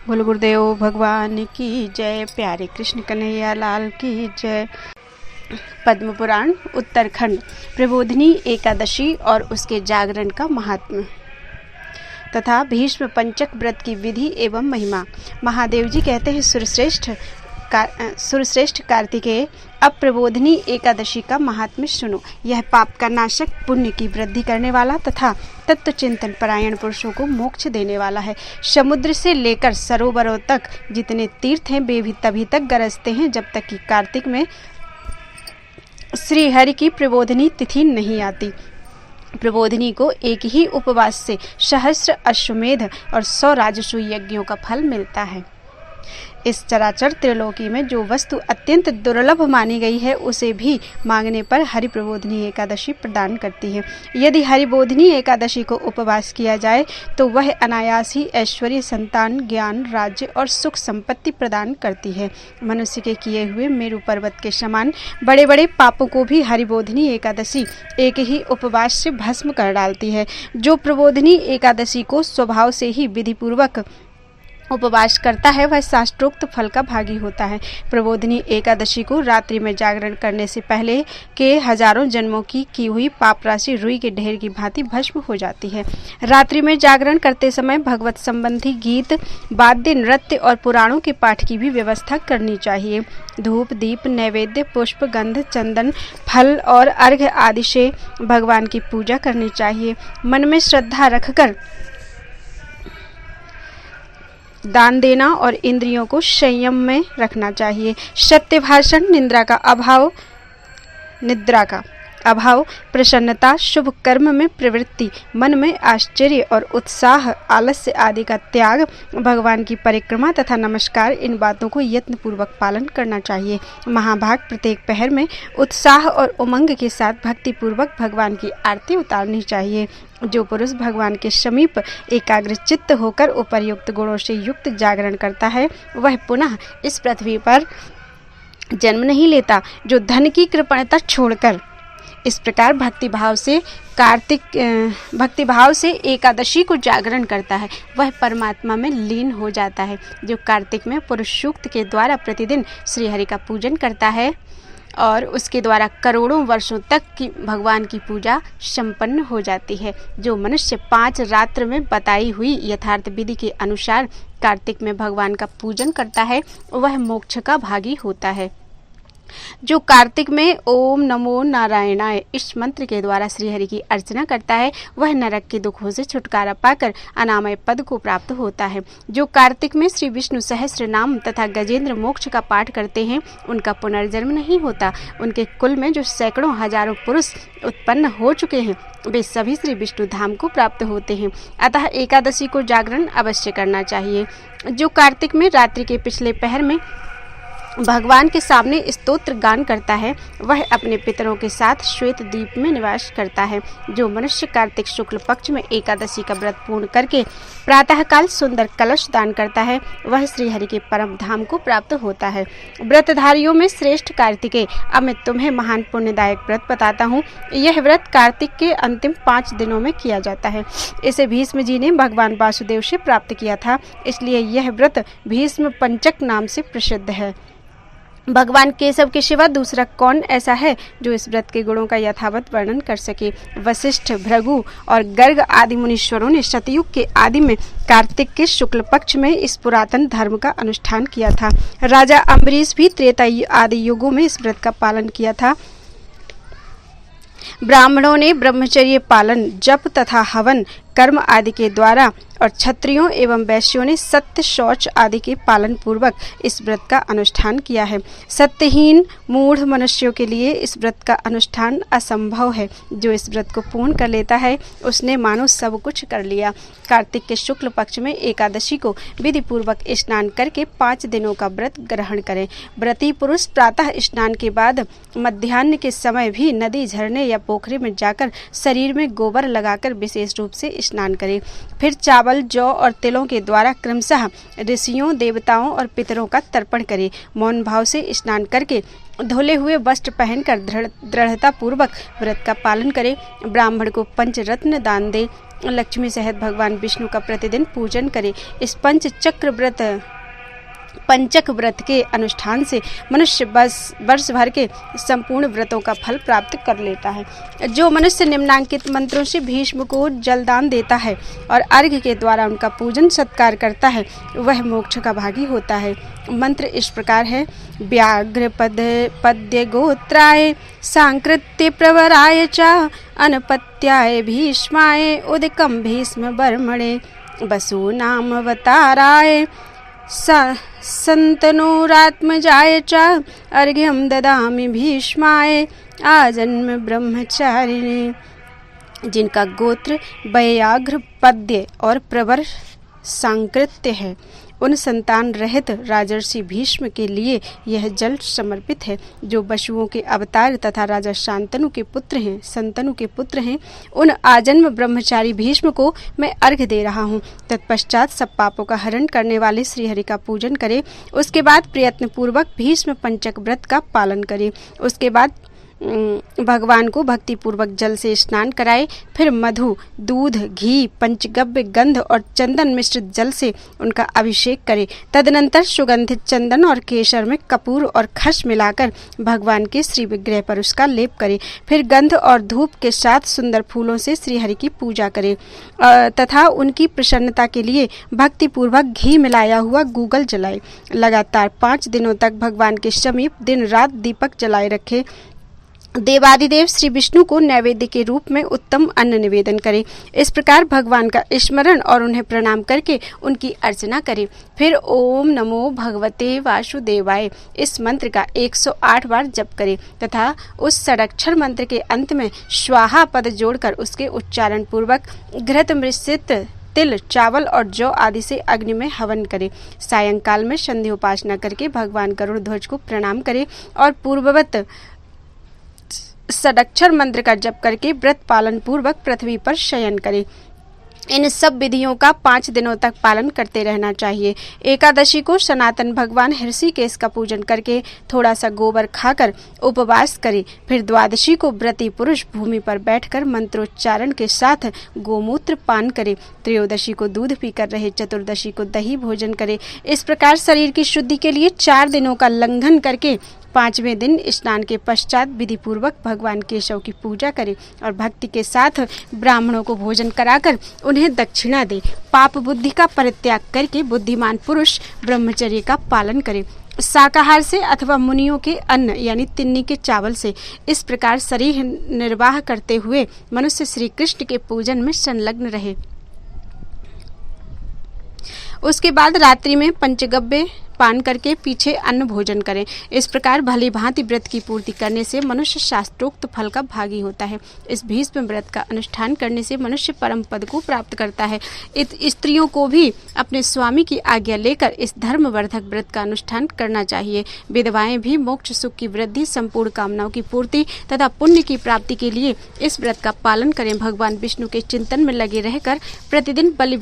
बोल गुरुदेव भगवान की जय। प्यारे कृष्ण कन्हैया लाल की जय। पद्म पुराण उत्तरखंड प्रबोधिनी एकादशी और उसके जागरण का महात्म्य तथा भीष्म पंचक व्रत की विधि एवं महिमा। महादेव जी कहते हैं, सुरश्रेष्ठ कार्तिकेय, अब प्रबोधिनी एकादशी का महात्म्य सुनो। यह पाप का नाशक, पुण्य की वृद्धि करने वाला तथा तत्व चिंतन परायण पुरुषों को मोक्ष देने वाला है। समुद्र से लेकर सरोवरों तक जितने तीर्थ हैं वे भी तभी तक गरजते हैं जब तक कि कार्तिक में श्री हरि की प्रबोधिनी तिथि नहीं आती। प्रबोधिनी को एक ही उपवास से सहस्र अश्वमेध और 100 राजसूय यज्ञों का फल मिलता है। इस चराचर त्रिलोकी में जो वस्तु अत्यंत दुर्लभ मानी गई है उसे भी मांगने पर हरि प्रबोधिनी एकादशी प्रदान करती है। यदि हरिबोधिनी एकादशी को उपवास किया जाए तो वह अनायास ही ऐश्वर्य, संतान, ज्ञान, राज्य और सुख संपत्ति प्रदान करती है। मनुष्य के किए हुए मेरु पर्वत के समान बड़े बड़े पापों को भी हरिबोधिनी एकादशी एक ही उपवास से भस्म कर डालती है। जो प्रबोधिनी एकादशी को स्वभाव से ही विधिपूर्वक उपवास करता है वह शास्त्रोक्त फल का भागी होता है। प्रबोधिनी एकादशी को रात्रि में जागरण करने से पहले के हजारों जन्मों की हुई पाप राशि रुई के ढेर की भांति भस्म हो जाती है। रात्रि में जागरण करते समय भगवत संबंधी गीत, वाद्य, नृत्य और पुराणों के पाठ की भी व्यवस्था करनी चाहिए। धूप, दीप, नैवेद्य, पुष्प, गंध, चंदन, फल और अर्घ्य आदि से भगवान की पूजा करनी चाहिए। मन में श्रद्धा रखकर दान देना और इंद्रियों को संयम में रखना चाहिए। सत्य भाषण, निद्रा का अभाव, प्रसन्नता, शुभ कर्म में प्रवृत्ति, मन में आश्चर्य और उत्साह, आलस्य आदि का त्याग, भगवान की परिक्रमा तथा नमस्कार, इन बातों को यत्नपूर्वक पालन करना चाहिए। महाभाग प्रत्येक पहर में उत्साह और उमंग के साथ भक्तिपूर्वक भगवान की आरती उतारनी चाहिए। जो पुरुष भगवान के समीप एकाग्रचित्त होकर उपर्युक्त गुणों से युक्त जागरण करता है वह पुनः इस पृथ्वी पर जन्म नहीं लेता। जो धन की कृपणता छोड़कर इस प्रकार भक्तिभाव से एकादशी को जागरण करता है वह परमात्मा में लीन हो जाता है। जो कार्तिक में पुरुष सूक्त के द्वारा प्रतिदिन श्री हरि का पूजन करता है और उसके द्वारा करोड़ों वर्षों तक की भगवान की पूजा संपन्न हो जाती है। जो मनुष्य 5 रात्र में बताई हुई यथार्थ विधि के अनुसार कार्तिक में भगवान का पूजन करता है वह मोक्ष का भागी होता है। जो कार्तिक में ओम नमो नारायणाय इस मंत्र के द्वारा श्रीहरि की अर्चना करता है वह नरक के दुखों से छुटकारा पाकर अनामय पद को प्राप्त होता है। जो कार्तिक में श्री विष्णु सहस्त्र नाम तथा गजेंद्र मोक्ष का पाठ करते हैं उनका पुनर्जन्म नहीं होता। उनके कुल में जो सैकड़ों हजारों पुरुष उत्पन्न हो चुके हैं वे सभी श्री विष्णु धाम को प्राप्त होते हैं। अतः एकादशी को जागरण अवश्य करना चाहिए। जो कार्तिक में रात्रि के पिछले पहर में भगवान के सामने स्तोत्र गान करता है वह अपने पितरों के साथ श्वेत द्वीप में निवास करता है। जो मनुष्य कार्तिक शुक्ल पक्ष में एकादशी का व्रत पूर्ण करके प्रातःकाल सुंदर कलश दान करता है वह श्री हरि के परम धाम को प्राप्त होता है। व्रतधारियों में श्रेष्ठ कार्तिकेय, अब मैं तुम्हें महान पुण्यदायक व्रत बताता हूँ। यह व्रत कार्तिक के अंतिम 5 दिनों में किया जाता है। इसे भीष्म जी ने भगवान वासुदेव से प्राप्त किया था, इसलिए यह व्रत भीष्म पंचक नाम से प्रसिद्ध है। भगवान केशव के सिवा दूसरा कौन ऐसा है जो इस व्रत के गुणों का यथावत वर्णन कर सके। वशिष्ठ, भृगु और गर्ग आदि मुनीश्वरों ने सतयुग के आदि में कार्तिक के शुक्ल पक्ष में इस पुरातन धर्म का अनुष्ठान किया था। राजा अम्बरीश भी त्रेता आदि युगों में इस व्रत का पालन किया था। ब्राह्मणों ने ब्रह्मचर्य पालन, जप तथा हवन कर्म आदि के द्वारा और क्षत्रियों एवं वैश्यों ने सत्य, शौच आदि के पालन पूर्वक इस व्रत का अनुष्ठान किया है। सत्यहीन मूढ़ मनुष्यों के लिए इस व्रत का अनुष्ठान असंभव है। जो इस व्रत को पूर्ण कर लेता है उसने मानो सब कुछ कर लिया। कार्तिक के शुक्ल पक्ष में एकादशी को विधि पूर्वक स्नान करके 5 दिनों का व्रत ग्रहण करें। व्रती पुरुष प्रातः स्नान के बाद मध्याह्न के समय भी नदी, झरने या पोखरी में जाकर शरीर में गोबर लगाकर विशेष रूप से स्नान करें। फिर चावल, जौ और तिलों के द्वारा क्रमशः ऋषियों, देवताओं और पितरों का तर्पण करें। मौन भाव से स्नान करके धुले हुए वस्त्र पहनकर दृढ़ता पूर्वक व्रत का पालन करें। ब्राह्मण को पंचरत्न दान दे। लक्ष्मी सहित भगवान विष्णु का प्रतिदिन पूजन करें। इस पंचक व्रत के अनुष्ठान से मनुष्य वर्ष भर के संपूर्ण व्रतों का फल प्राप्त कर लेता है। जो मनुष्य निम्नांकित मंत्रों से भीष्म को जलदान देता है और अर्घ्य के द्वारा उनका पूजन सत्कार करता है, वह मोक्ष का भागी होता है। मंत्र इस प्रकार है: व्याघ्र पद्य गोत्राय सांकृत्य प्रवराय च अनपत्याय भीष्माय उदकम भीष्म बर्मणे वसूनाम अवताराय संतनोरात्मजाय च अर्घ्यं ददामि भीष्माय आजन्म ब्रह्मचारिणे। जिनका गोत्र व्याघ्र पद्य और प्रवर सांकृत्य है, उन संतान रहित राजर्षि भीष्म के लिए यह जल समर्पित है। जो पशुओं के अवतार तथा राजा संतनु के पुत्र हैं, उन आजन्म ब्रह्मचारी भीष्म को मैं अर्घ्य दे रहा हूँ। तत्पश्चात सब पापों का हरण करने वाले श्रीहरि का पूजन करें। उसके बाद प्रयत्न पूर्वक भीष्म पंचक व्रत का पालन करें। उसके बाद भगवान को भक्ति पूर्वक जल से स्नान कराए। फिर मधु, दूध, घी, पंचगव्य, गंध और चंदन मिश्रित जल से उनका अभिषेक करें। तदनंतर सुगंधित चंदन और केसर में कपूर और खस मिलाकर भगवान के श्री विग्रह पर उसका लेप करें। फिर गंध और धूप के साथ सुंदर फूलों से श्रीहरि की पूजा करें तथा उनकी प्रसन्नता के लिए भक्ति पूर्वक घी मिलाया हुआ गूगल जलाए। लगातार 5 दिनों तक भगवान के समीप दिन रात दीपक जलाए रखे। देवादिदेव श्री विष्णु को नैवेद्य के रूप में उत्तम अन्न निवेदन करें। इस प्रकार भगवान का स्मरण और उन्हें प्रणाम करके उनकी अर्चना करें। फिर ओम नमो भगवते वासुदेवाय इस मंत्र का 108 बार जप करें तथा उस षडाक्षर मंत्र के अंत में स्वाहा पद जोड़कर उसके उच्चारण पूर्वक घृत मिश्रित तिल, चावल और जौ आदि से अग्नि में हवन करें। सायंकाल में संध्या उपासना करके भगवान गरुड़ ध्वज को प्रणाम करें और पूर्ववत षडाक्षर मंत्र का जप करके व्रत पालन पूर्वक पृथ्वी पर शयन करें। इन सब विधियों का 5 दिनों तक पालन करते रहना चाहिए। एकादशी को सनातन भगवान ऋषिकेश का पूजन करके थोड़ा सा गोबर खाकर उपवास करें। फिर द्वादशी को व्रती पुरुष भूमि पर बैठकर मंत्रोच्चारण के साथ गोमूत्र पान करे। त्रयोदशी को दूध पीकर रहे। चतुर्दशी को दही भोजन करे। इस प्रकार शरीर की शुद्धि के लिए 4 दिनों का लंघन करके 5वें दिन स्नान के पश्चात विधि पूर्वक भगवान केशव की पूजा करें और भक्ति के साथ ब्राह्मणों को भोजन कराकर उन्हें दक्षिणा दे। पाप बुद्धि का परित्याग करके बुद्धिमान पुरुष ब्रह्मचर्य का पालन करे। शाकाहार से अथवा मुनियों के अन्न यानी तिन्नी के चावल से इस प्रकार शरीर निर्वाह करते हुए मनुष्य श्री कृष्ण के पूजन में संलग्न रहे। उसके बाद रात्रि में पंचगव्य पान करके पीछे अन्न भोजन करें। इस प्रकार भली भांति व्रत की पूर्ति करने से मनुष्य शास्त्रोक्त फल का भागी होता है। इस भीष्म व्रत का अनुष्ठान करने से मनुष्य परम पद को प्राप्त करता है। स्त्रियों को भी अपने स्वामी की आज्ञा लेकर इस धर्मवर्धक व्रत का अनुष्ठान करना चाहिए। विधवाएं भी मोक्ष सुख की वृद्धि, संपूर्ण कामनाओं की पूर्ति तथा पुण्य की प्राप्ति के लिए इस व्रत का पालन करें। भगवान विष्णु के चिंतन में लगे रहकर प्रतिदिन बलि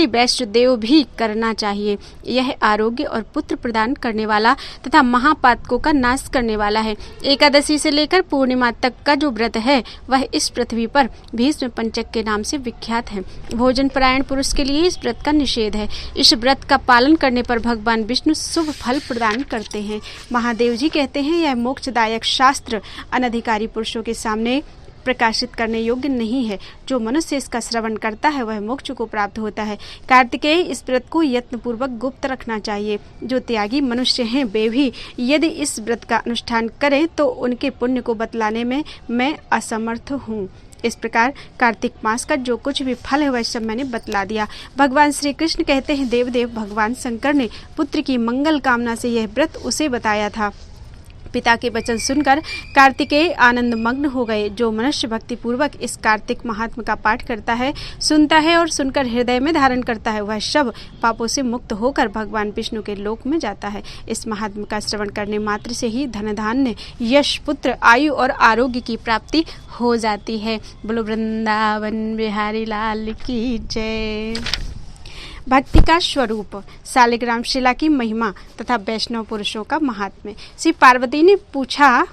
वैष्णोदेव भी करना चाहिए। यह आरोग्य और पुत्र प्रदान करने वाला तथा महापातकों का नाश करने वाला है। एकादशी से लेकर पूर्णिमा तक का जो व्रत है वह इस पृथ्वी पर भीष्म पंचक के नाम से विख्यात है। भोजन परायण पुरुष के लिए इस व्रत का निषेध है। इस व्रत का पालन करने पर भगवान विष्णु शुभ फल प्रदान करते हैं। महादेव जी कहते हैं, यह मोक्षदायक शास्त्र अनधिकारी पुरुषों के सामने प्रकाशित करने योग्य नहीं है। जो मनुष्य इसका श्रवण करता है वह मोक्ष को प्राप्त होता है। कार्तिकेय इस व्रत को यत्न पूर्वक गुप्त रखना चाहिए। जो त्यागी मनुष्य हैं वे भी यदि इस व्रत का अनुष्ठान करें तो उनके पुण्य को बतलाने में मैं असमर्थ हूँ। इस प्रकार कार्तिक मास का जो कुछ भी फल है वह सब मैंने बतला दिया। भगवान श्री कृष्ण कहते हैं, देवदेव भगवान शंकर ने पुत्र की मंगल कामना से यह व्रत उसे बताया था। पिता के वचन सुनकर कार्तिकेय आनंद मग्न हो गए। जो मनुष्य भक्ति पूर्वक इस कार्तिक महात्मा का पाठ करता है, सुनता है और सुनकर हृदय में धारण करता है, वह सब पापों से मुक्त होकर भगवान विष्णु के लोक में जाता है। इस महात्मा का श्रवण करने मात्र से ही धन धान्य, यश, पुत्र, आयु और आरोग्य की प्राप्ति हो जाती है। बोलो वृंदावन बिहारी लाल की जय। भक्ति का स्वरूप, शालिग्राम शिला की महिमा तथा वैष्णव पुरुषों का महात्म्य। श्री पार्वती ने पूछा,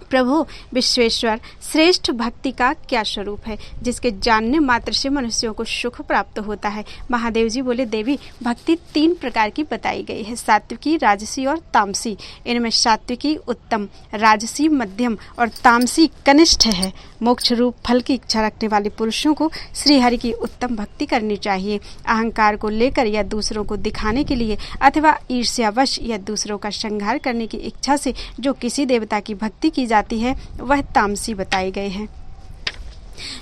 प्रभु विश्वेश्वर, श्रेष्ठ भक्ति का क्या स्वरूप है जिसके जानने मात्र से मनुष्यों को सुख प्राप्त होता है। महादेव जी बोले, देवी भक्ति 3 प्रकार की बताई गई है, सात्विकी, राजसी और तामसी। इनमें सात्विकी उत्तम, राजसी मध्यम और तामसी कनिष्ठ है। मोक्ष रूप फल की इच्छा रखने वाले पुरुषों को श्री हरि की उत्तम भक्ति करनी चाहिए। अहंकार को लेकर या दूसरों को दिखाने के लिए अथवा ईर्ष्यावश या दूसरों का संहार करने की इच्छा से जो किसी देवता की भक्ति की जाती है वह तामसी बताए गए हैं।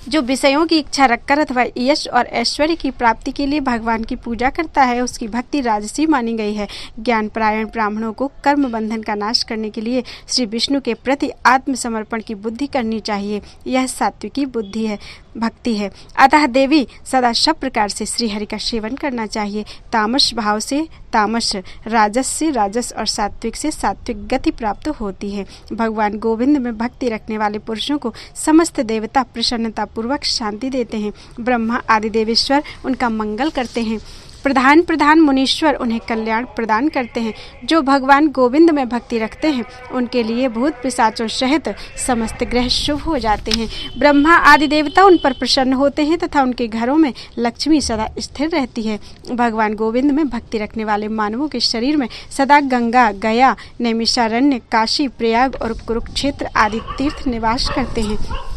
जो विषयों की इच्छा रखकर अथवा यश और ऐश्वर्य की प्राप्ति के लिए भगवान की पूजा करता है उसकी भक्ति राजसी मानी गई है। ज्ञानपरायण ब्राह्मणों को कर्म बंधन का नाश करने के लिए श्री विष्णु के प्रति आत्मसमर्पण की बुद्धि करनी चाहिए, यह सात्विकी बुद्धि है, भक्ति है। अतः देवी सदा सब प्रकार से श्री हरि का सेवन करना चाहिए। तामस भाव से तामस, राजस से राजस और सात्विक से सात्विक गति प्राप्त होती है। भगवान गोविंद में भक्ति रखने वाले पुरुषों को समस्त देवता प्रसन्नता पूर्वक शांति देते हैं। ब्रह्मा आदि देवेश्वर उनका मंगल करते हैं। प्रधान मुनीश्वर उन्हें कल्याण प्रदान करते हैं। जो भगवान गोविंद में भक्ति रखते हैं उनके लिए भूत पिशाचों सहित समस्त ग्रह शुभ हो जाते हैं। ब्रह्मा आदि देवता उन पर प्रसन्न होते हैं तथा उनके घरों में लक्ष्मी सदा स्थिर रहती है। भगवान गोविंद में भक्ति रखने वाले मानवों के शरीर में सदा गंगा, गया, नैमिषारण्य, काशी, प्रयाग और कुरुक्षेत्र आदि तीर्थ निवास करते हैं।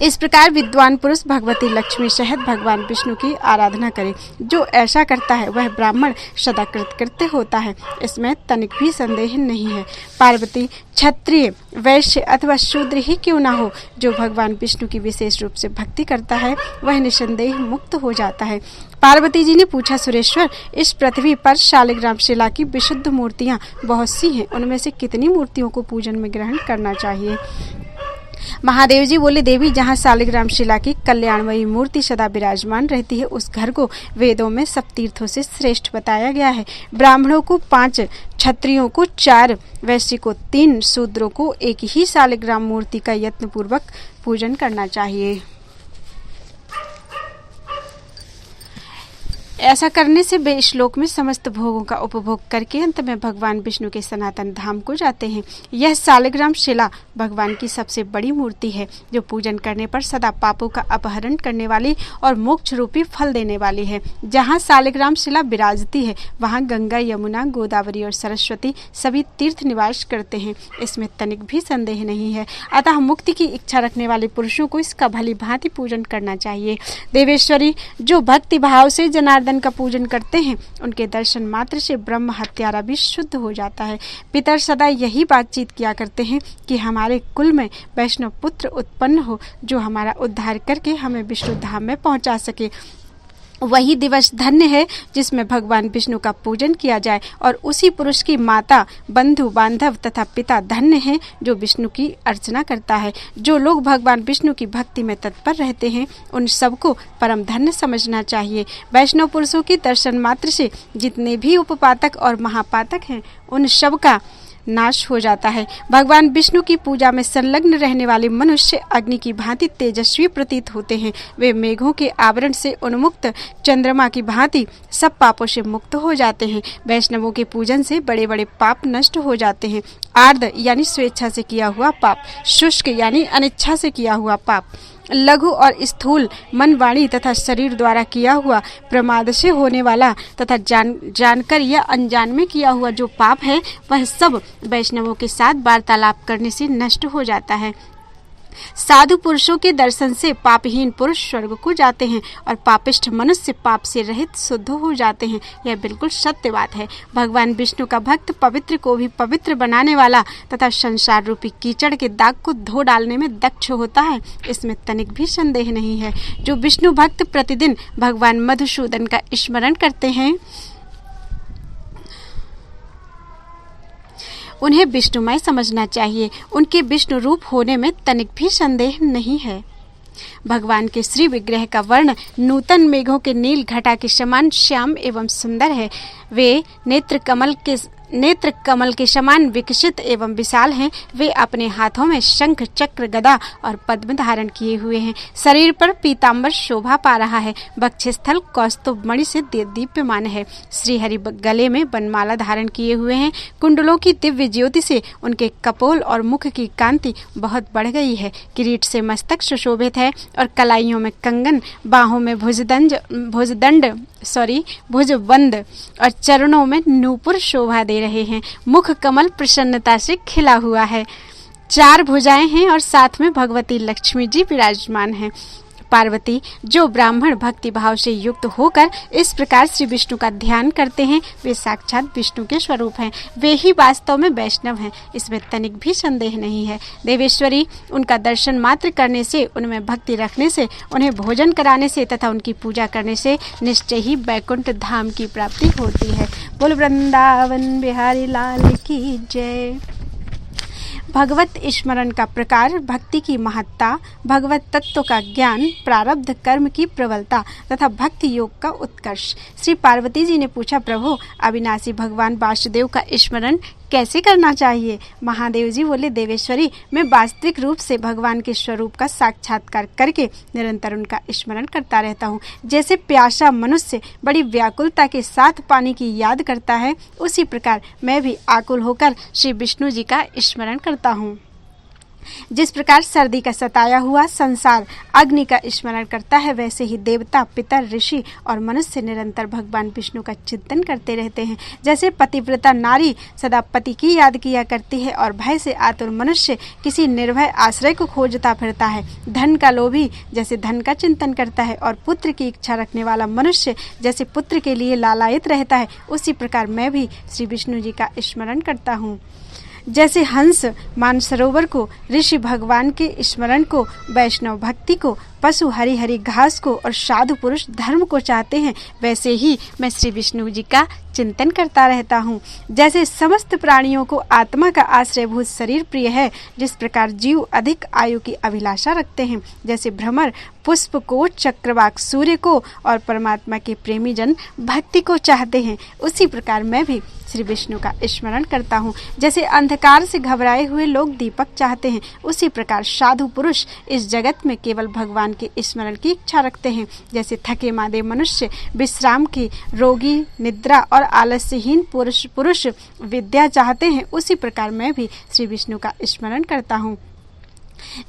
इस प्रकार विद्वान पुरुष भगवती लक्ष्मी सहित भगवान विष्णु की आराधना करे। जो ऐसा करता है वह ब्राह्मण सदा कृतकृत्य होता है, इसमें तनिक भी संदेह नहीं है। पार्वती क्षत्रिय, वैश्य अथवा शूद्र ही क्यों ना हो, जो भगवान विष्णु की विशेष रूप से भक्ति करता है वह निसंदेह मुक्त हो जाता है। पार्वती जी ने पूछा, सुरेश्वर, इस पृथ्वी पर शालिग्राम शिला की विशुद्ध मूर्तियां बहुत सी हैं, उनमें से कितनी मूर्तियों को पूजन में ग्रहण करना चाहिए? महादेव जी बोले, देवी जहाँ शालिग्राम शिला की कल्याणमयी मूर्ति सदा विराजमान रहती है उस घर को वेदों में सब तीर्थों से श्रेष्ठ बताया गया है। ब्राह्मणों को 5, क्षत्रियों को 4, वैश्य को 3, शूद्रों को 1 ही शालिग्राम मूर्ति का यत्न पूर्वक पूजन करना चाहिए। ऐसा करने से वे श्लोक में समस्त भोगों का उपभोग करके अंत में भगवान विष्णु के सनातन धाम को जाते हैं। यह शालिग्राम शिला भगवान की सबसे बड़ी मूर्ति है जो पूजन करने पर सदा पापों का अपहरण करने वाली और मोक्ष रूपी फल देने वाली है। जहाँ शालिग्राम शिला विराजती है वहाँ गंगा, यमुना, गोदावरी और सरस्वती सभी तीर्थ निवास करते हैं, इसमें तनिक भी संदेह नहीं है। अतः मुक्ति की इच्छा रखने वाले पुरुषों को इसका भली भांति पूजन करना चाहिए। देवेश्वरी, जो भक्ति भाव से जनार्दन का पूजन करते हैं उनके दर्शन मात्र से ब्रह्म हत्यारा भी शुद्ध हो जाता है। पितर सदा यही बातचीत किया करते हैं कि हमारे कुल में वैष्णव पुत्र उत्पन्न हो जो हमारा उद्धार करके हमें विष्णु धाम में पहुंचा सके। वही दिवस धन्य है जिसमें भगवान विष्णु का पूजन किया जाए और उसी पुरुष की माता, बंधु बांधव तथा पिता धन्य है जो विष्णु की अर्चना करता है। जो लोग भगवान विष्णु की भक्ति में तत्पर रहते हैं उन सबको परम धन्य समझना चाहिए। वैष्णव पुरुषों के दर्शन मात्र से जितने भी उपपातक और महापातक हैं उन सब का नाश हो जाता है। भगवान विष्णु की पूजा में संलग्न रहने वाले मनुष्य अग्नि की भांति तेजस्वी प्रतीत होते हैं। वे मेघों के आवरण से उन्मुक्त चंद्रमा की भांति सब पापों से मुक्त हो जाते हैं। वैष्णवों के पूजन से बड़े बड़े पाप नष्ट हो जाते हैं। आर्द्र यानी स्वेच्छा से किया हुआ पाप, शुष्क यानी अनिच्छा से किया हुआ पाप, लघु और स्थूल मन, वाणी तथा शरीर द्वारा किया हुआ, प्रमाद से होने वाला तथा जानकर या अनजान में किया हुआ जो पाप है वह सब वैष्णवों के साथ वार्तालाप करने से नष्ट हो जाता है। साधु पुरुषों के दर्शन से पापहीन पुरुष स्वर्ग को जाते हैं और पापिष्ठ मनुष्य पाप से रहित शुद्ध हो जाते हैं। यह बिल्कुल सत्य बात है। भगवान विष्णु का भक्त पवित्र को भी पवित्र बनाने वाला तथा संसार रूपी कीचड़ के दाग को धो डालने में दक्ष होता है, इसमें तनिक भी संदेह नहीं है। जो विष्णु भक्त प्रतिदिन भगवान मधुसूदन का स्मरण करते हैं उन्हें विष्णुमय समझना चाहिए। उनके विष्णु रूप होने में तनिक भी संदेह नहीं है। भगवान के श्री विग्रह का वर्ण नूतन मेघों के नील घटा के समान श्याम एवं सुंदर है। वे नेत्र कमल के नेत्र कमल के समान विकसित एवं विशाल हैं। वे अपने हाथों में शंख, चक्र, गदा और पद्म धारण किए हुए हैं। शरीर पर पीताम्बर शोभा पा रहा है। वक्षस्थल कौस्तुभ मणि से दीप्यमान है। श्रीहरि गले में बनमाला धारण किए हुए हैं। कुंडलों की दिव्य ज्योति से उनके कपोल और मुख की कांति बहुत बढ़ गई है। किरीट से मस्तक सुशोभित है और कलाइयों में कंगन, बाहों में भुजबंद और चरणों में नूपुर शोभा दे रहे हैं। मुख कमल प्रसन्नता से खिला हुआ है। 4 भुजाएं हैं और साथ में भगवती लक्ष्मी जी विराजमान हैं। पार्वती जो ब्राह्मण भक्ति भाव से युक्त होकर इस प्रकार श्री विष्णु का ध्यान करते हैं, वे साक्षात विष्णु के स्वरूप हैं। वे ही वास्तव में वैष्णव हैं, इसमें तनिक भी संदेह नहीं है। देवेश्वरी उनका दर्शन मात्र करने से, उनमें भक्ति रखने से, उन्हें भोजन कराने से तथा उनकी पूजा करने से निश्चय ही वैकुंठ धाम की प्राप्ति होती है। बोल वृंदावन बिहारी लाल की जय। भगवत स्मरण का प्रकार, भक्ति की महत्ता, भगवत तत्व का ज्ञान, प्रारब्ध कर्म की प्रबलता तथा भक्ति योग का उत्कर्ष। श्री पार्वती जी ने पूछा, प्रभु अविनाशी भगवान वासुदेव का स्मरण कैसे करना चाहिए? महादेव जी बोले, देवेश्वरी मैं वास्तविक रूप से भगवान के स्वरूप का साक्षात्कार करके निरंतर उनका स्मरण करता रहता हूँ। जैसे प्यासा मनुष्य बड़ी व्याकुलता के साथ पानी की याद करता है, उसी प्रकार मैं भी आकुल होकर श्री विष्णु जी का स्मरण करता हूँ। जिस प्रकार सर्दी का सताया हुआ संसार अग्नि का स्मरण करता है, वैसे ही देवता, पितर, ऋषि और मनुष्य निरंतर भगवान विष्णु का चिंतन करते रहते हैं। जैसे पतिव्रता नारी सदा पति की याद किया करती है और भय से आतुर मनुष्य किसी निर्भय आश्रय को खोजता फिरता है, धन का लोभी जैसे धन का चिंतन करता है और पुत्र की इच्छा रखने वाला मनुष्य जैसे पुत्र के लिए लालायित रहता है, उसी प्रकार मैं भी श्री विष्णु जी का स्मरण करता हूँ। जैसे हंस मानसरोवर को, ऋषि भगवान के स्मरण को, वैष्णव भक्ति को, पशु हरी हरी घास को और साधु पुरुष धर्म को चाहते हैं, वैसे ही मैं श्री विष्णु जी का चिंतन करता रहता हूँ। जैसे समस्त प्राणियों को आत्मा का आश्रयभूत शरीर प्रिय है, जिस प्रकार जीव अधिक आयु की अभिलाषा रखते हैं, जैसे भ्रमर पुष्प को, चक्रवाक सूर्य को और परमात्मा के प्रेमी जन भक्ति को चाहते हैं, उसी प्रकार मैं भी श्री विष्णु का स्मरण करता हूँ। जैसे अंधकार से घबराए हुए लोग दीपक चाहते हैं, उसी प्रकार साधु पुरुष इस जगत में केवल भगवान के स्मरण की इच्छा रखते हैं। जैसे थके मादे मनुष्य विश्राम की, रोगी निद्रा और आलस्यहीन पुरुष विद्या चाहते हैं, उसी प्रकार मैं भी श्री विष्णु का स्मरण करता हूँ।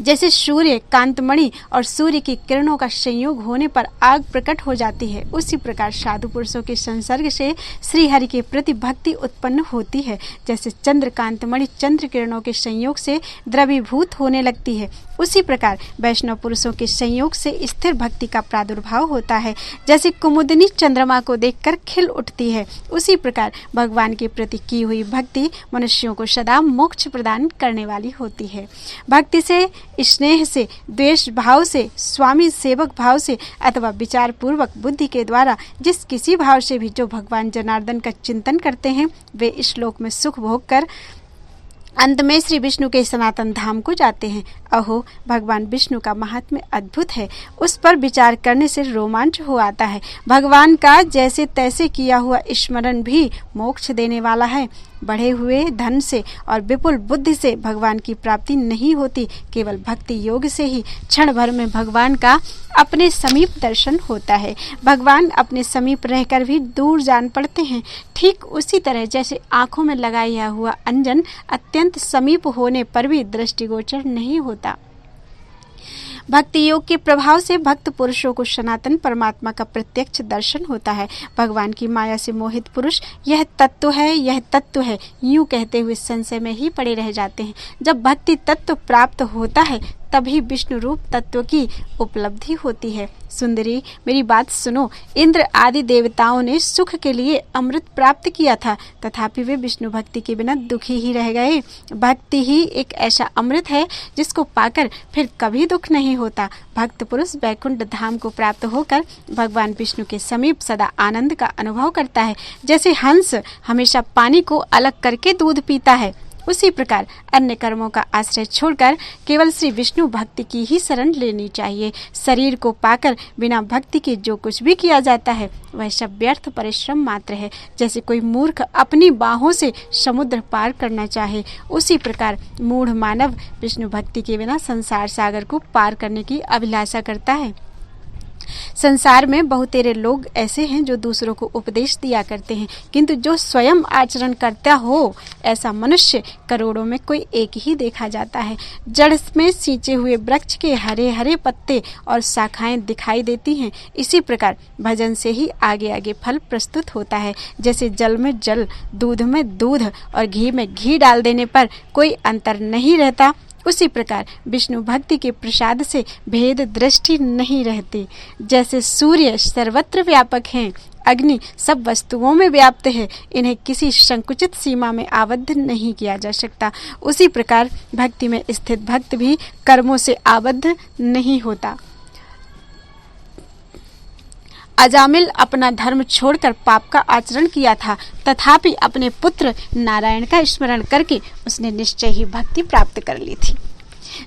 जैसे सूर्य कांतमणि और सूर्य की किरणों का संयोग होने पर आग प्रकट हो जाती है, उसी प्रकार साधु पुरुषों के संसर्ग से श्री हरि के प्रति भक्ति उत्पन्न होती है। जैसे चंद्र कांतमणि चंद्र किरणों के संयोग से द्रवीभूत होने लगती है, उसी प्रकार वैष्णव पुरुषों के संयोग से स्थिर भक्ति का प्रादुर्भाव होता है। जैसे कुमुदिनी चंद्रमा को देखकर खिल उठती है, उसी प्रकार भगवान के प्रति की हुई भक्ति मनुष्यों को सदा मोक्ष प्रदान करने वाली होती है। भक्ति से, स्नेह से, द्वेष भाव से, स्वामी सेवक भाव से अथवा विचार पूर्वक बुद्धि के द्वारा जिस किसी भाव से भी जो भगवान जनार्दन का चिंतन करते हैं, वे इस लोक में सुख भोग कर अंत में श्री विष्णु के सनातन धाम को जाते हैं। अहो, भगवान विष्णु का महात्म्य अद्भुत है, उस पर विचार करने से रोमांच हो आता है। भगवान का जैसे तैसे किया हुआ स्मरण भी मोक्ष देने वाला है। बढ़े हुए धन से और विपुल बुद्धि से भगवान की प्राप्ति नहीं होती, केवल भक्ति योग से ही क्षण भर में भगवान का अपने समीप दर्शन होता है। भगवान अपने समीप रहकर भी दूर जान पड़ते हैं। ठीक उसी तरह जैसे आंखों में लगाया हुआ अंजन अत्यंत समीप होने पर भी दृष्टिगोचर नहीं होता। भक्ति योग के प्रभाव से भक्त पुरुषों को सनातन परमात्मा का प्रत्यक्ष दर्शन होता है। भगवान की माया से मोहित पुरुष यह तत्व है, यह तत्व है, यूं कहते हुए संशय में ही पड़े रह जाते हैं। जब भक्ति तत्व प्राप्त होता है, तभी विष्णु रूप तत्व की उपलब्धि होती है। सुंदरी, मेरी बात सुनो। इंद्र आदि देवताओं ने सुख के लिए अमृत प्राप्त किया था, तथापि वे विष्णु भक्ति के बिना दुखी ही रह गए। भक्ति ही एक ऐसा अमृत है जिसको पाकर फिर कभी दुख नहीं होता। भक्त पुरुष वैकुंठ धाम को प्राप्त होकर भगवान विष्णु के समीप सदा आनंद का अनुभव करता है। जैसे हंस हमेशा पानी को अलग करके दूध पीता है, उसी प्रकार अन्य कर्मों का आश्रय छोड़कर केवल श्री विष्णु भक्ति की ही शरण लेनी चाहिए। शरीर को पाकर बिना भक्ति के जो कुछ भी किया जाता है वह सब व्यर्थ परिश्रम मात्र है। जैसे कोई मूर्ख अपनी बाहों से समुद्र पार करना चाहे, उसी प्रकार मूढ़ मानव विष्णु भक्ति के बिना संसार सागर को पार करने की अभिलाषा करता है। संसार में बहुतेरे लोग ऐसे हैं जो दूसरों को उपदेश दिया करते हैं, किंतु जो स्वयं आचरण करता हो ऐसा मनुष्य करोड़ों में कोई एक ही देखा जाता है। जड़ में सींचे हुए वृक्ष के हरे हरे पत्ते और शाखाएं दिखाई देती हैं, इसी प्रकार भजन से ही आगे आगे फल प्रस्तुत होता है। जैसे जल में जल, दूध में दूध और घी में घी डाल देने पर कोई अंतर नहीं रहता, उसी प्रकार विष्णु भक्ति के प्रसाद से भेद दृष्टि नहीं रहती। जैसे सूर्य सर्वत्र व्यापक हैं, अग्नि सब वस्तुओं में व्याप्त है, इन्हें किसी संकुचित सीमा में आबद्ध नहीं किया जा सकता, उसी प्रकार भक्ति में स्थित भक्त भी कर्मों से आबद्ध नहीं होता। अजामिल अपना धर्म छोड़कर पाप का आचरण किया था, तथापि अपने पुत्र नारायण का स्मरण करके उसने निश्चय ही भक्ति प्राप्त कर ली थी।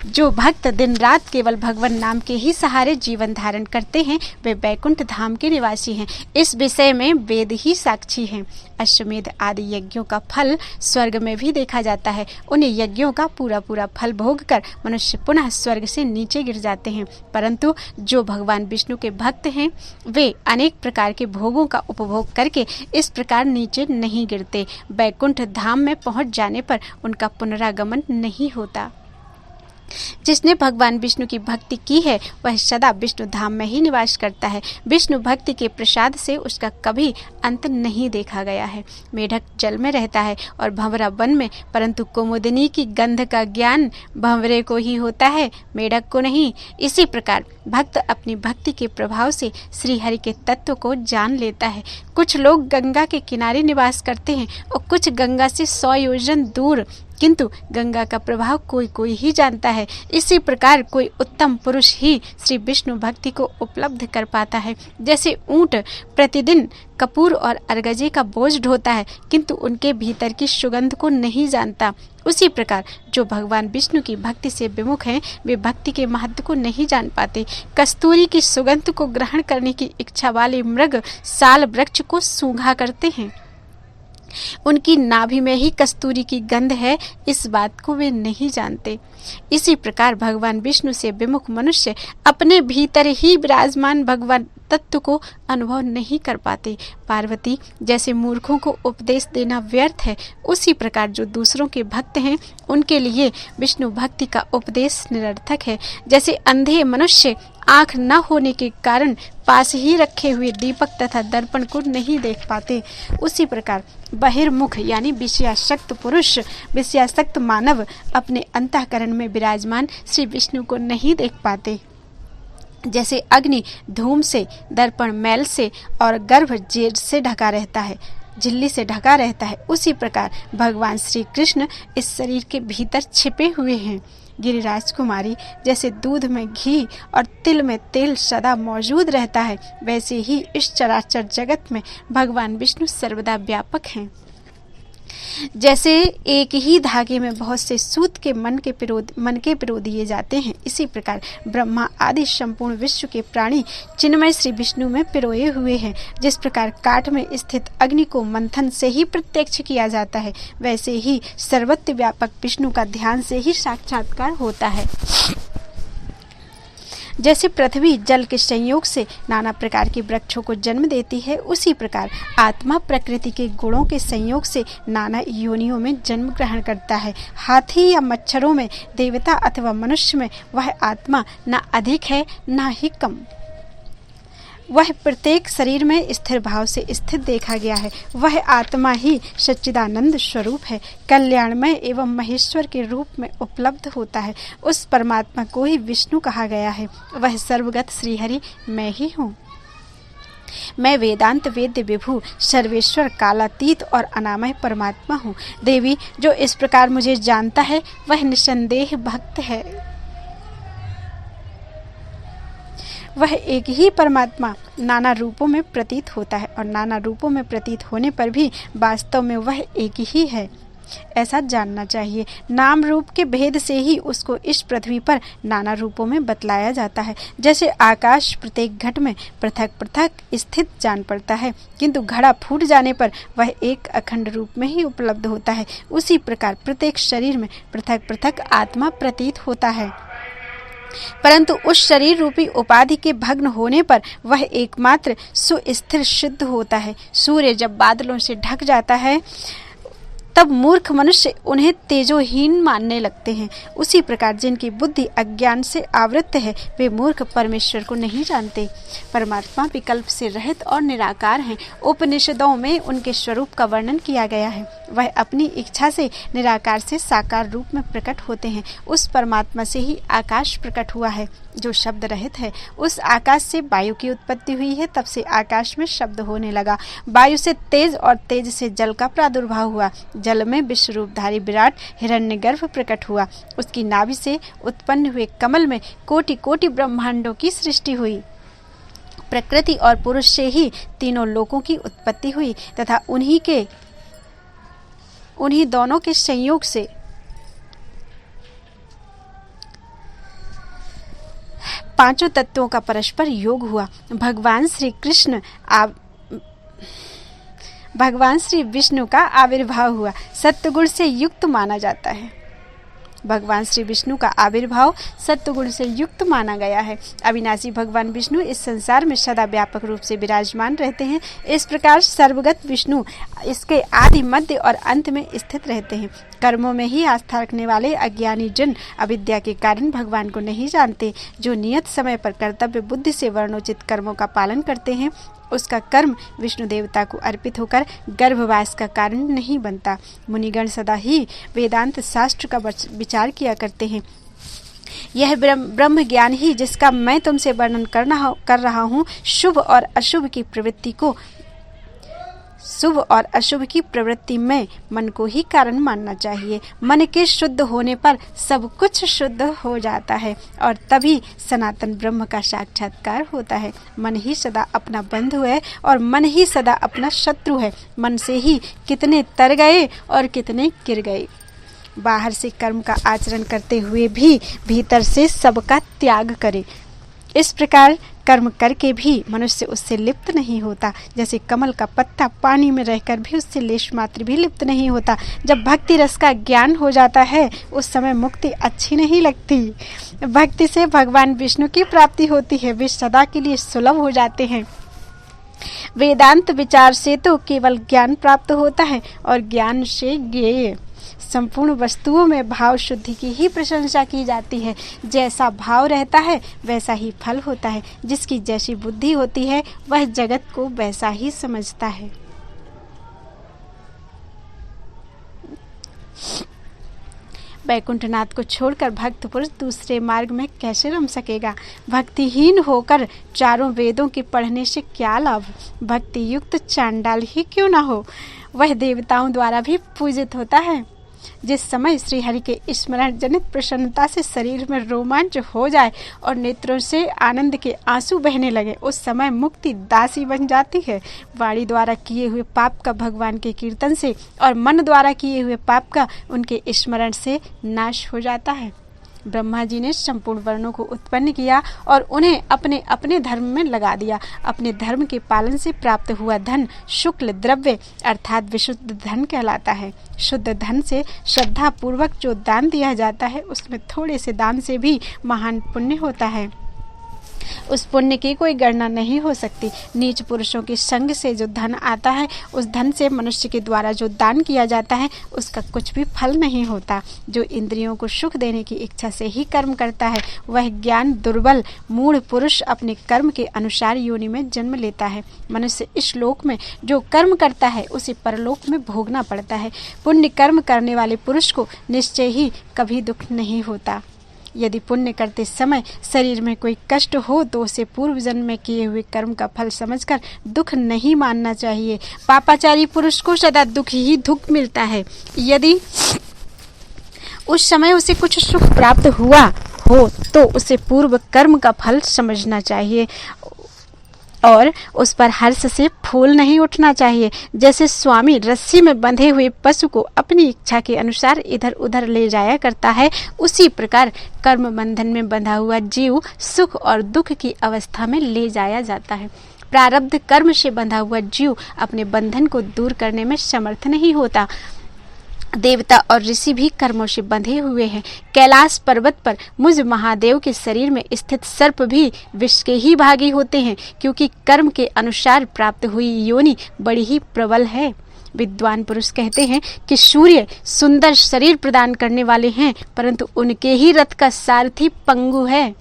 जो भक्त दिन रात केवल भगवान नाम के ही सहारे जीवन धारण करते हैं वे बैकुंठ धाम के निवासी हैं। इस विषय में वेद ही साक्षी हैं। अश्वमेध आदि यज्ञों का फल स्वर्ग में भी देखा जाता है। उन यज्ञों का पूरा पूरा फल भोग कर मनुष्य पुनः स्वर्ग से नीचे गिर जाते हैं, परंतु जो भगवान विष्णु के भक्त हैं वे अनेक प्रकार के भोगों का उपभोग करके इस प्रकार नीचे नहीं गिरते। बैकुंठ धाम में पहुंच जाने पर उनका पुनरागमन नहीं होता। जिसने भगवान विष्णु की भक्ति की है वह सदा विष्णु धाम में ही निवास करता है। विष्णु भक्ति के प्रसाद से उसका कभी अंत नहीं देखा गया है। मेढक जल में रहता है और भंवरा वन में, परंतु कुमुदिनी की गंध का ज्ञान भंवरे को ही होता है, मेढक को नहीं। इसी प्रकार भक्त अपनी भक्ति के प्रभाव से श्री हरि के तत्व को जान लेता है। कुछ लोग गंगा के किनारे निवास करते हैं और कुछ गंगा से 100 योजन दूर, किंतु गंगा का प्रभाव कोई कोई ही जानता है। इसी प्रकार कोई उत्तम पुरुष ही श्री विष्णु भक्ति को उपलब्ध कर पाता है। जैसे ऊंट प्रतिदिन कपूर और अरगजे का बोझ ढोता है, किंतु उनके भीतर की सुगंध को नहीं जानता, उसी प्रकार जो भगवान विष्णु की भक्ति से विमुख हैं वे भक्ति के महत्व को नहीं जान पाते। कस्तूरी की सुगंध को ग्रहण करने की इच्छा वाले मृग साल वृक्ष को सूंघा करते हैं। उनकी नाभि में ही कस्तूरी की गंध है, इस बात को वे नहीं जानते। इसी प्रकार भगवान विष्णु से विमुख मनुष्य अपने भीतर ही विराजमान भगवान तत्व को अनुभव नहीं कर पाते। पार्वती जैसे मूर्खों को उपदेश देना व्यर्थ है, उसी प्रकार जो दूसरों के भक्त हैं उनके लिए विष्णु भक्ति का उपदेश निरर्थक है। जैसे अंधे मनुष्य आँख न होने के कारण पास ही रखे हुए दीपक तथा दर्पण को नहीं देख पाते, उसी प्रकार बहिर्मुख यानी विषयासक्त पुरुष, विषयासक्त मानव अपने अंतःकरण में विराजमान श्री विष्णु को नहीं देख पाते। जैसे अग्नि धूम से, दर्पण मैल से और गर्भ जेड से ढका रहता है, झिल्ली से ढका रहता है, उसी प्रकार भगवान श्री कृष्ण इस शरीर के भीतर छिपे हुए हैं। गिरिराज कुमारी जैसे दूध में घी और तिल में तेल सदा मौजूद रहता है, वैसे ही इस चराचर जगत में भगवान विष्णु सर्वदा व्यापक हैं। जैसे एक ही धागे में बहुत से सूत के मन के पिरो दिए जाते हैं, इसी प्रकार ब्रह्मा आदि संपूर्ण विश्व के प्राणी चिन्मय श्री विष्णु में पिरोए हुए हैं। जिस प्रकार काठ में स्थित अग्नि को मंथन से ही प्रत्यक्ष किया जाता है, वैसे ही सर्वत्र व्यापक विष्णु का ध्यान से ही साक्षात्कार होता है। जैसे पृथ्वी जल के संयोग से नाना प्रकार के वृक्षों को जन्म देती है, उसी प्रकार आत्मा प्रकृति के गुणों के संयोग से नाना योनियों में जन्म ग्रहण करता है। हाथी या मच्छरों में, देवता अथवा मनुष्य में वह आत्मा न अधिक है न ही कम। वह प्रत्येक शरीर में स्थिर भाव से स्थित देखा गया है। वह आत्मा ही सच्चिदानंद स्वरूप है, कल्याणमय एवं महेश्वर के रूप में उपलब्ध होता है। उस परमात्मा को ही विष्णु कहा गया है। वह सर्वगत श्रीहरि मैं ही हूँ। मैं वेदांत वेद्य विभु सर्वेश्वर कालातीत और अनामय परमात्मा हूँ। देवी जो इस प्रकार मुझे जानता है वह निसंदेह भक्त है। वह एक ही परमात्मा नाना रूपों में प्रतीत होता है और नाना रूपों में प्रतीत होने पर भी वास्तव में वह एक ही है। ऐसा जानना चाहिए। नाम रूप के भेद से ही उसको इस पृथ्वी पर नाना रूपों में बतलाया जाता है। जैसे आकाश प्रत्येक घट में पृथक पृथक स्थित जान पड़ता है, किंतु घड़ा फूट जाने पर वह एक अखंड रूप में ही उपलब्ध होता है, उसी प्रकार प्रत्येक शरीर में पृथक पृथक आत्मा प्रतीत होता है। परंतु उस शरीर रूपी उपाधि के भग्न होने पर वह एकमात्र सुस्थिर सिद्ध होता है। सूर्य जब बादलों से ढक जाता है तब मूर्ख मनुष्य उन्हें तेजोहीन मानने लगते हैं। उसी प्रकार जिनकी बुद्धि अज्ञान से आवृत है वे मूर्ख परमेश्वर को नहीं जानते। परमात्मा विकल्प से रहित और निराकार हैं। उपनिषदों में उनके स्वरूप का वर्णन किया गया है। वह अपनी इच्छा से निराकार से साकार रूप में प्रकट होते हैं। उस परमात्मा से ही आकाश प्रकट हुआ है जो शब्द रहित है। उस आकाश से वायु की उत्पत्ति हुई है, तब से आकाश में शब्द होने लगा। वायु से तेज और तेज से जल का प्रादुर्भाव हुआ। जल में विश्व रूपधारी विराट हिरण्यगर्भ प्रकट हुआ। उसकी नाभि से उत्पन्न हुए कमल में कोटि कोटि ब्रह्मांडों की सृष्टि हुई। प्रकृति और पुरुष से ही तीनों लोकों की उत्पत्ति हुई तथा उन्हीं दोनों के संयोग से पांचों तत्वों का परस्पर योग हुआ। भगवान श्री विष्णु का आविर्भाव हुआ। सत्वगुण से युक्त माना जाता है। भगवान श्री विष्णु का आविर्भाव सत्वगुण से युक्त माना गया है। अविनाशी भगवान विष्णु इस संसार में सदा व्यापक रूप से विराजमान रहते हैं। इस प्रकार सर्वगत विष्णु इसके आदि मध्य और अंत में स्थित रहते हैं। कर्मों में ही आस्था रखने वाले अज्ञानी जन अविद्या के कारण भगवान को नहीं जानते। जो नियत समय पर कर्तव्य बुद्धि से वर्णोचित कर्मों का पालन करते हैं उसका कर्म विष्णु देवता को अर्पित होकर गर्भवास का कारण नहीं बनता। मुनिगण सदा ही वेदांत शास्त्र का विचार किया करते हैं। यह ब्रह्म ज्ञान ही जिसका मैं तुमसे वर्णन कर रहा हूँ शुभ और अशुभ की प्रवृत्ति में मन को ही कारण मानना चाहिए। मन के शुद्ध होने पर सब कुछ शुद्ध हो जाता है और तभी सनातन ब्रह्म का साक्षात्कार होता है। मन ही सदा अपना बंधु है और मन ही सदा अपना शत्रु है। मन से ही कितने तर गए और कितने गिर गए। बाहर से कर्म का आचरण करते हुए भी भीतर से सबका त्याग करे। इस प्रकार कर्म करके भी मनुष्य उससे लिप्त नहीं होता। जैसे कमल का पत्ता पानी में रहकर भी उससे लेश मात्र भी लिप्त नहीं होता। जब भक्ति रस का ज्ञान हो जाता है उस समय मुक्ति अच्छी नहीं लगती। भक्ति से भगवान विष्णु की प्राप्ति होती है। वे सदा के लिए सुलभ हो जाते हैं। वेदांत विचार से तो केवल ज्ञान प्राप्त होता है और ज्ञान से ज्ञेय संपूर्ण वस्तुओं में भाव शुद्धि की ही प्रशंसा की जाती है। जैसा भाव रहता है वैसा ही फल होता है। जिसकी जैसी बुद्धि होती है वह जगत को वैसा ही समझता है। वैकुंठनाथ को छोड़कर भक्त पुरुष दूसरे मार्ग में कैसे रम सकेगा। भक्तिहीन होकर चारों वेदों के पढ़ने से क्या लाभ। भक्ति युक्त चांडाल ही क्यों ना हो, वह देवताओं द्वारा भी पूजित होता है। जिस समय श्री हरि के स्मरण जनित प्रसन्नता से शरीर में रोमांच हो जाए और नेत्रों से आनंद के आंसू बहने लगे उस समय मुक्ति दासी बन जाती है। वाणी द्वारा किए हुए पाप का भगवान के कीर्तन से और मन द्वारा किए हुए पाप का उनके स्मरण से नाश हो जाता है। ब्रह्मा जी ने संपूर्ण वर्णों को उत्पन्न किया और उन्हें अपने अपने धर्म में लगा दिया। अपने धर्म के पालन से प्राप्त हुआ धन शुक्ल द्रव्य अर्थात विशुद्ध धन कहलाता है। शुद्ध धन से श्रद्धा पूर्वक जो दान दिया जाता है उसमें थोड़े से दान से भी महान पुण्य होता है। उस पुण्य की कोई गणना नहीं हो सकती। नीच पुरुषों के संग से जो धन आता है उस धन से मनुष्य के द्वारा जो दान किया जाता है उसका कुछ भी फल नहीं होता। जो इंद्रियों को सुख देने की इच्छा से ही कर्म करता है वह ज्ञान दुर्बल मूढ़ पुरुष अपने कर्म के अनुसार योनि में जन्म लेता है। मनुष्य इस लोक में जो कर्म करता है उसे परलोक में भोगना पड़ता है। पुण्य कर्म करने वाले पुरुष को निश्चय ही कभी दुख नहीं होता। यदि पुण्य करते समय शरीर में कोई कष्ट हो तो उसे पूर्व जन्म में किए हुए कर्म का फल समझकर दुख नहीं मानना चाहिए। पापाचारी पुरुष को सदा दुख ही दुख मिलता है। यदि उस समय उसे कुछ सुख प्राप्त हुआ हो तो उसे पूर्व कर्म का फल समझना चाहिए। और उस पर हर्ष से फूल नहीं उठना चाहिए। जैसे स्वामी रस्सी में बंधे हुए पशु को अपनी इच्छा के अनुसार इधर उधर ले जाया करता है, उसी प्रकार कर्म बंधन में बंधा हुआ जीव सुख और दुख की अवस्था में ले जाया जाता है। प्रारब्ध कर्म से बंधा हुआ जीव अपने बंधन को दूर करने में समर्थ नहीं होता। देवता और ऋषि भी कर्मों से बंधे हुए हैं। कैलाश पर्वत पर मुझ महादेव के शरीर में स्थित सर्प भी विष के ही भागी होते हैं, क्योंकि कर्म के अनुसार प्राप्त हुई योनि बड़ी ही प्रबल है। विद्वान पुरुष कहते हैं कि सूर्य सुंदर शरीर प्रदान करने वाले हैं, परंतु उनके ही रथ का सारथी पंगु है।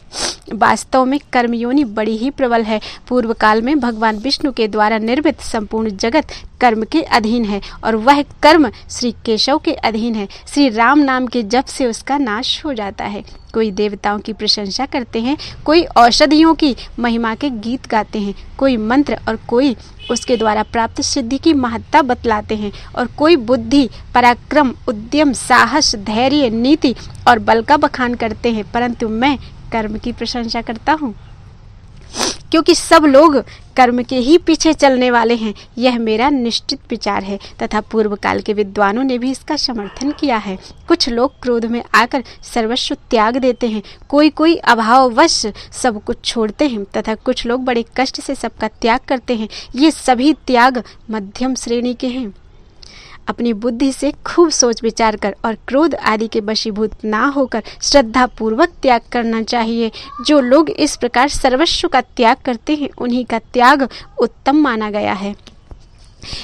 वास्तव में कर्मयोनि बड़ी ही प्रबल है। पूर्व काल में भगवान विष्णु के द्वारा निर्मित संपूर्ण जगत कर्म के अधीन है और वह कर्म श्री केशव के अधीन है। श्री राम नाम के जप से उसका नाश हो जाता है। कोई देवताओं की प्रशंसा करते हैं, कोई औषधियों की महिमा के गीत गाते हैं, कोई मंत्र और कोई उसके द्वारा प्राप्त सिद्धि की महत्ता बतलाते हैं, और कोई बुद्धि, पराक्रम, उद्यम, साहस, धैर्य, नीति और बल का बखान करते हैं, परंतु मैं कर्म की प्रशंसा करता हूँ, क्योंकि सब लोग कर्म के ही पीछे चलने वाले हैं। यह मेरा निश्चित विचार है तथा पूर्व काल के विद्वानों ने भी इसका समर्थन किया है। कुछ लोग क्रोध में आकर सर्वस्व त्याग देते हैं, कोई अभाववश सब कुछ छोड़ते हैं तथा कुछ लोग बड़े कष्ट से सबका त्याग करते हैं। ये सभी त्याग मध्यम श्रेणी के हैं। अपनी बुद्धि से खूब सोच विचार कर और क्रोध आदि के वशीभूत ना होकर श्रद्धा पूर्वक त्याग करना चाहिए। जो लोग इस प्रकार सर्वस्व का त्याग करते हैं, उन्हीं का त्याग उत्तम माना गया है।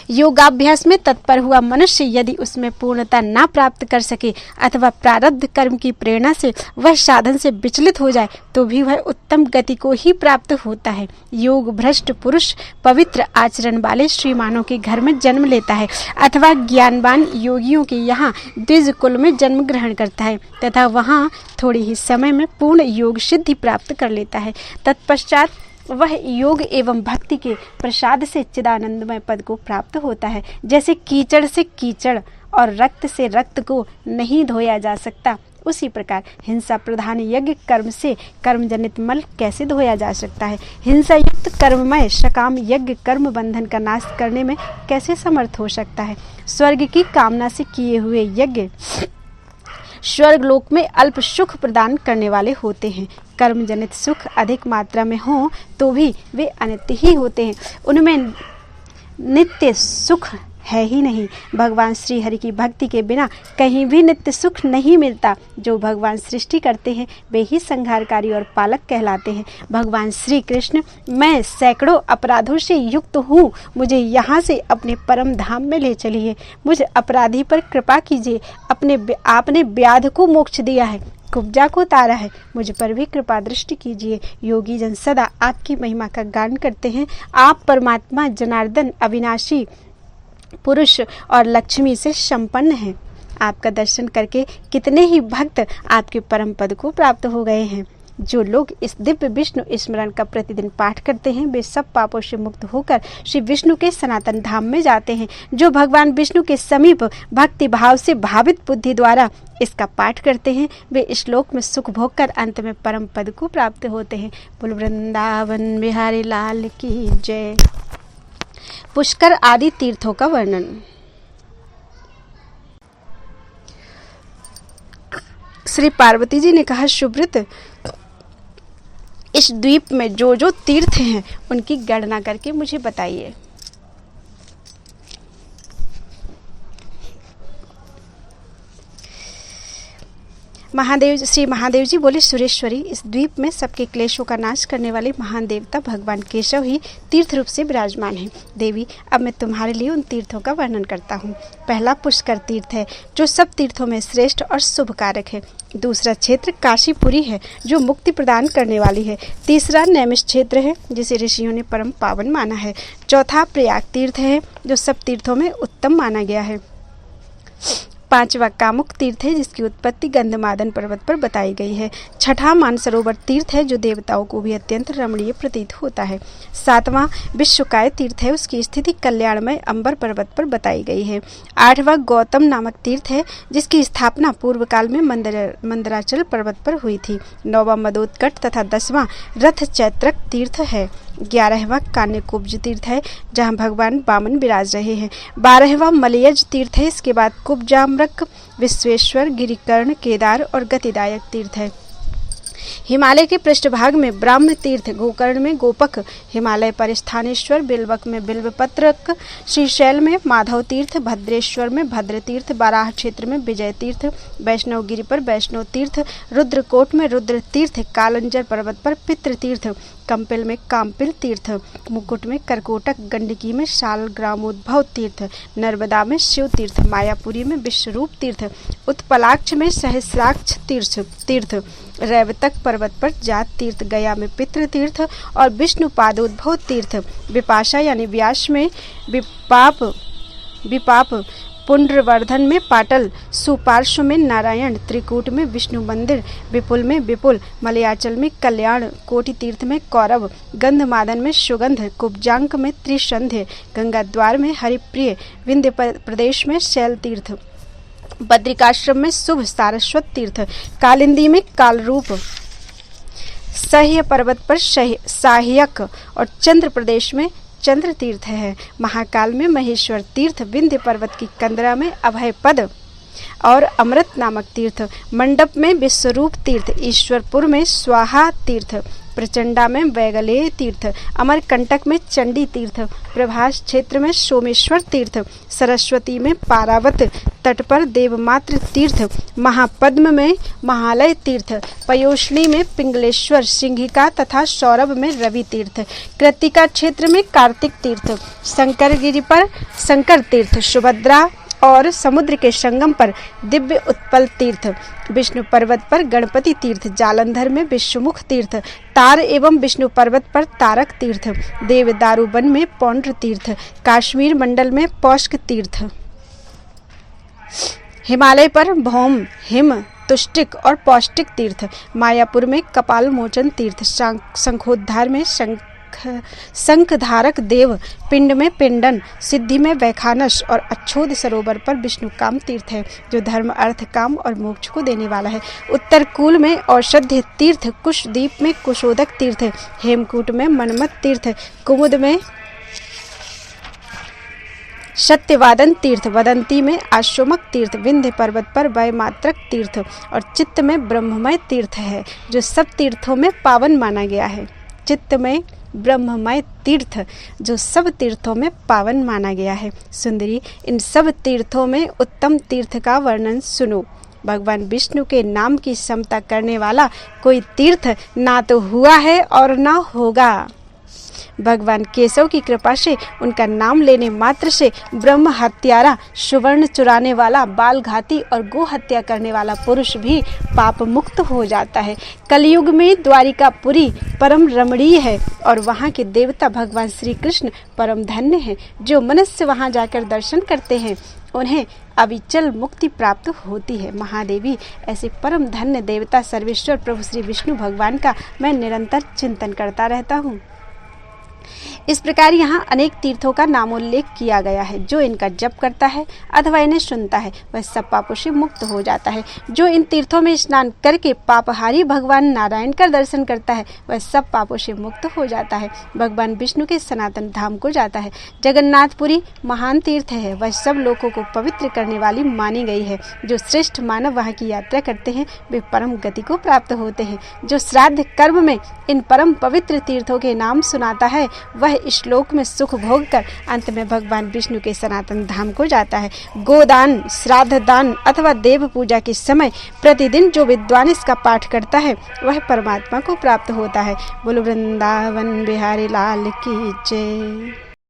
योगाभ्यास में तत्पर हुआ मनुष्य यदि उसमें पूर्णता ना प्राप्त कर सके अथवा प्रारब्ध कर्म की प्रेरणा से वह साधन से विचलित हो जाए, तो भी वह उत्तम गति को ही प्राप्त होता है। योग भ्रष्ट पुरुष पवित्र आचरण वाले श्रीमानों के घर में जन्म लेता है अथवा ज्ञानवान योगियों के यहाँ द्विज कुल में जन्म ग्रहण करता है तथा वहाँ थोड़ी ही समय में पूर्ण योग सिद्धि प्राप्त कर लेता है। तत्पश्चात वह योग एवं भक्ति के प्रसाद से चिदानंदमय पद को प्राप्त होता है। जैसे कीचड़ से कीचड़ और रक्त से रक्त को नहीं धोया जा सकता, उसी प्रकार हिंसा प्रधान यज्ञ कर्म से कर्म जनित मल कैसे धोया जा सकता है। हिंसा युक्त कर्ममय सकाम यज्ञ कर्म बंधन का नाश करने में कैसे समर्थ हो सकता है। स्वर्ग की कामना से किए हुए यज्ञ स्वर्ग लोक में अल्प सुख प्रदान करने वाले होते हैं। कर्म जनित सुख अधिक मात्रा में हो तो भी वे अनित्य ही होते हैं, उनमें नित्य सुख है ही नहीं। भगवान श्री हरि की भक्ति के बिना कहीं भी नित्य सुख नहीं मिलता। जो भगवान सृष्टि करते हैं वे ही संहारकारी और पालक कहलाते हैं। भगवान श्री कृष्ण, मैं सैकड़ों अपराधों से युक्त हूँ, मुझे यहाँ से अपने परम धाम में ले चलिए। मुझ अपराधी पर कृपा कीजिए। आपने व्याध को मोक्ष दिया है, कुब्जा को उतारा है, मुझ पर भी कृपा दृष्टि कीजिए। योगी जन सदा आपकी महिमा का गान करते हैं। आप परमात्मा जनार्दन अविनाशी पुरुष और लक्ष्मी से संपन्न हैं। आपका दर्शन करके कितने ही भक्त आपके परम पद को प्राप्त हो गए हैं। जो लोग इस दिव्य विष्णु स्मरण का प्रतिदिन पाठ करते हैं, वे सब पापों से मुक्त होकर श्री विष्णु के सनातन धाम में जाते हैं। जो भगवान विष्णु के समीप भक्ति भाव से भावित बुद्धि द्वारा इसका पाठ करते हैं, वे इस लोक में सुख भोग कर अंत में परम पद को प्राप्त होते हैं। बोल वृंदावन बिहारी लाल की जय। पुष्कर आदि तीर्थों का वर्णन। श्री पार्वती जी ने कहा, सुब्रत, इस द्वीप में जो जो तीर्थ हैं उनकी गणना करके मुझे बताइए। श्री महादेव जी बोले, सुरेश्वरी, इस द्वीप में सबके क्लेशों का नाश करने वाले महान देवता भगवान केशव ही तीर्थ रूप से विराजमान हैं। देवी, अब मैं तुम्हारे लिए उन तीर्थों का वर्णन करता हूँ। पहला पुष्कर तीर्थ है, जो सब तीर्थों में श्रेष्ठ और शुभ कारक है। दूसरा क्षेत्र काशीपुरी है, जो मुक्ति प्रदान करने वाली है। तीसरा नैमिष क्षेत्र है, जिसे ऋषियों ने परम पावन माना है। चौथा प्रयाग तीर्थ है, जो सब तीर्थों में उत्तम माना गया है। 5वां कामुक तीर्थ है जिसकी उत्पत्ति गंधमादन पर्वत पर बताई गई है। 6ठा मानसरोवर तीर्थ है जो देवताओं को भी अत्यंत रमणीय प्रतीत होता है। 7वां विश्वकाय तीर्थ है, उसकी स्थिति कल्याणमय अंबर पर्वत पर बताई गई है। 8वां गौतम नामक तीर्थ है जिसकी स्थापना पूर्व काल में मंदराचल पर्वत पर हुई थी। 9वां मदोत्कट तथा 10वां रथ चैत्रक तीर्थ है। 11वां कान्यकुब्ज तीर्थ है जहां भगवान वामन विराज रहे हैं। 12वां मलयज तीर्थ है। इसके बाद कुब्जाम्रक, विश्वेश्वर, गिरिकर्ण, केदार और गतिदायक तीर्थ है। हिमालय के पृष्ठभाग में ब्राह्म तीर्थ, गोकर्ण में गोपक, हिमालय पर स्थानेश्वर, बिल्वक में बिल्वपत्रक, श्रीशैल में माधव तीर्थ, भद्रेश्वर में भद्र तीर्थ, बाराह क्षेत्र में विजय तीर्थ, वैष्णव गिरी पर वैष्णव तीर्थ, रुद्रकोट में रुद्र तीर्थ, कालंजर पर्वत पर पितृ तीर्थ, कंपिल में काम्पिल तीर्थ, मुकुट में करकोटक, गंडकी में शालग्रामोद्भव तीर्थ, नर्मदा में शिव तीर्थ, मायापुरी में विश्वरूप तीर्थ, उत्पलाक्ष में सहस्राक्ष तीर्थ, रैवतक पर्वत पर जात तीर्थ, गया में पितृ तीर्थ और विष्णु पादोद्भव तीर्थ, विपाशा यानी व्यास में विपाप, पुंड्रवर्धन में पाटल, सुपार्श्व में नारायण, त्रिकूट में विष्णु मंदिर, विपुल में विपुल, मलयाचल में कल्याण, कोटि तीर्थ में कौरव, गंधमादन में सुगंध, कुब्जांक में त्रिसंध्य, गंगाद्वार में हरिप्रिय, विंध्य प्रदेश में शैल तीर्थ, बद्रिकाश्रम में शुभ सारस्वत तीर्थ, कालिंदी में कालरूप, सह्य पर्वत पर सहायक और चंद्र प्रदेश में चंद्र तीर्थ है। महाकाल में महेश्वर तीर्थ, विंध्य पर्वत की कंदरा में अभय पद और अमृत नामक तीर्थ, मंडप में विश्वरूप तीर्थ, ईश्वरपुर में स्वाहा तीर्थ, प्रचंडा में वैगलेय तीर्थ, अमरकंटक में चंडी तीर्थ, प्रभास क्षेत्र में सोमेश्वर तीर्थ, सरस्वती में पारावत, तट पर देवमात्र तीर्थ, महापद्म में महालय तीर्थ, पयोष्णी में पिंगलेश्वर, सिंहिका तथा सौरभ में रवि तीर्थ, कृतिका क्षेत्र में कार्तिक तीर्थ, शंकरगिरी पर शंकर तीर्थ, सुभद्रा और समुद्र के संगम पर दिव्य उत्पल तीर्थ, विष्णु पर्वत पर गणपति तीर्थ, जालंधर में विश्वमुख तीर्थ, तार एवं विष्णु पर्वत पर तारक तीर्थ, देवदारू वन में पौंड्र तीर्थ, काश्मीर मंडल में पौष्क तीर्थ, हिमालय पर भौम, हिम, तुष्टिक और पौष्टिक तीर्थ, मायापुर में कपाल मोचन तीर्थ, शंखोद्धार में शंखधारक देव, पिंड में पिंडन, सिद्धि में वैखानस और अच्छोद सरोवर पर विष्णुकाम तीर्थ है जो धर्म, अर्थ, काम और मोक्ष को देने वाला है। उत्तरकूल में औषध्य तीर्थ, कुशदीप में कुशोदक तीर्थ, हेमकूट में मनमत तीर्थ, कुमुद में सत्यवादन तीर्थ, वदंती में आश्वमक तीर्थ, विंध्य पर्वत पर वैमात्रक तीर्थ और चित्त में ब्रह्ममय तीर्थ है जो सब तीर्थों में पावन माना गया है। चित्त में ब्रह्ममय तीर्थ जो सब तीर्थों में पावन माना गया है। सुंदरी, इन सब तीर्थों में उत्तम तीर्थ का वर्णन सुनो। भगवान विष्णु के नाम की समता करने वाला कोई तीर्थ ना तो हुआ है और ना होगा। भगवान केशव की कृपा से उनका नाम लेने मात्र से ब्रह्म हत्यारा, सुवर्ण चुराने वाला, बाल घाती और गो हत्या करने वाला पुरुष भी पाप मुक्त हो जाता है। कलयुग में द्वारिकापुरी परम रमणीय है और वहाँ के देवता भगवान श्री कृष्ण परम धन्य हैं। जो मनुष्य वहाँ जाकर दर्शन करते हैं उन्हें अविचल मुक्ति प्राप्त होती है। महादेवी, ऐसे परम धन्य देवता सर्वेश्वर प्रभु श्री विष्णु भगवान का मैं निरंतर चिंतन करता रहता हूँ। इस प्रकार यहाँ अनेक तीर्थों का नामोल्लेख किया गया है। जो इनका जप करता है अथवा इन्हें सुनता है वह सब पापों से मुक्त हो जाता है। जो इन तीर्थों में स्नान करके पापहारी भगवान नारायण का दर्शन करता है वह सब पापों से मुक्त हो जाता है, भगवान विष्णु के सनातन धाम को जाता है। जगन्नाथपुरी महान तीर्थ है, वह सब लोगों को पवित्र करने वाली मानी गई है। जो श्रेष्ठ मानव वहाँ की यात्रा करते हैं वे परम गति को प्राप्त होते हैं। जो श्राद्ध कर्म में इन परम पवित्र तीर्थों के नाम सुनाता है वह इस श्लोक में सुख भोग कर अंत में भगवान विष्णु के सनातन धाम को जाता है। गोदान, श्राद्ध दान अथवा देव पूजा के समय प्रतिदिन जो विद्वान इसका पाठ करता है वह परमात्मा को प्राप्त होता है। बोलो वृंदावन बिहारी लाल की जय।